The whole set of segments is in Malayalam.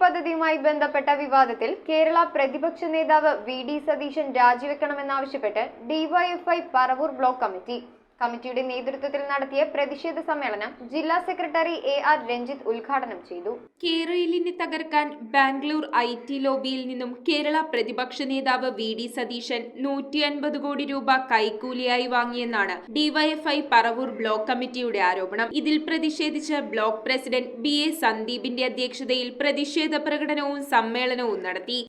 പദ്ധതിയുമായി ബന്ധപ്പെട്ട വിവാദത്തിൽ കേരള പ്രതിപക്ഷ നേതാവ് വി.ഡി. സതീശൻ രാജിവെക്കണമെന്നാവശ്യപ്പെട്ട് ഡിവൈഎഫ്ഐ പറവൂർ ബ്ലോക്ക് കമ്മിറ്റിയുടെ നേതൃത്വത്തിൽ നടത്തിയ പ്രതിഷേധ സമ്മേളനം ജില്ലാ സെക്രട്ടറി എ.ആർ. രഞ്ജിത്ത് ഉദ്ഘാടനം ചെയ്തു. കേരളിനെ തകർക്കാൻ ബാംഗ്ലൂർ IT ലോബിയിൽ നിന്നും കേരള പ്രതിപക്ഷ നേതാവ് വി.ഡി. സതീശൻ 150 കോടി രൂപ കൈക്കൂലിയായി വാങ്ങിയെന്നാണ് ഡിവൈഎഫ്ഐ പറവൂർ ബ്ലോക്ക് കമ്മിറ്റിയുടെ ആരോപണം. ഇതിൽ പ്രതിഷേധിച്ച് ബ്ലോക്ക് പ്രസിഡന്റ് B.A. സന്ദീപിന്റെ അധ്യക്ഷതയിൽ പ്രതിഷേധ പ്രകടനവും സമ്മേളനവും നടത്തി.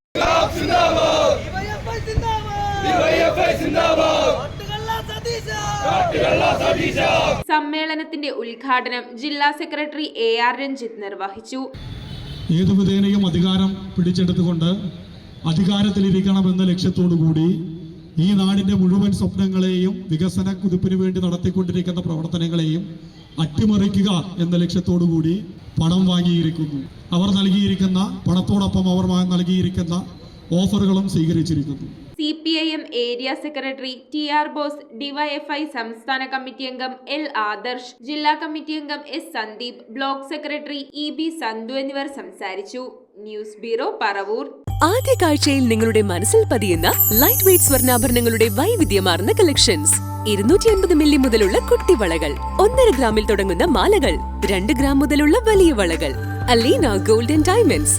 സമ്മേളനത്തിന്റെ ഉദ്ഘാടനം ജില്ലാ സെക്രട്ടറി എ.ആർ. രഞ്ജിത്ത് നിർവഹിച്ചു. ഏതുവിധേനയും അധികാരം പിടിച്ചെടുത്തുകൊണ്ട് അധികാരത്തിലിരിക്കണമെന്ന ലക്ഷ്യത്തോടുകൂടി ഈ നാടിന്റെ മുഴുവൻ സ്വപ്നങ്ങളെയും വികസന കുതിപ്പിന് വേണ്ടി നടത്തിക്കൊണ്ടിരിക്കുന്ന പ്രവർത്തനങ്ങളെയും അട്ടിമറിക്കുക എന്ന ലക്ഷ്യത്തോടുകൂടി പണം വാങ്ങിയിരിക്കുന്നു. അവർ നൽകിയിരിക്കുന്ന പണത്തോടൊപ്പം അവർ നൽകിയിരിക്കുന്ന ഓഫറുകളും സ്വീകരിച്ചിരിക്കുന്നു. CPIM area secretary T.R. Boss, DYFI സംസ്ഥാന കമ്മിറ്റി അംഗം L. ആദർശ്, ജില്ലാ കമ്മിറ്റി അംഗം S. Sandeep, block secretary E.B. Sandhu എന്നിവർ സംസാരിച്ചു. News bureau, Paravur. ആദ്യ കാഴ്ചയിൽ നിങ്ങളുടെ മനസ്സിൽ പതിയുന്ന ലൈറ്റ് വെയ്റ്റ് സ്വർണ്ണാഭരണങ്ങളുടെ വൈവിധ്യമാർന്ന കളക്ഷൻസ്. 250 മില്ലി മുതലുള്ള കുട്ടിവളകൾ, 1.5 ഗ്രാമിൽ തുടങ്ങുന്ന മാലകൾ, 2 ഗ്രാം മുതലുള്ള വലിയ വളകൾ. Aleena golden diamonds,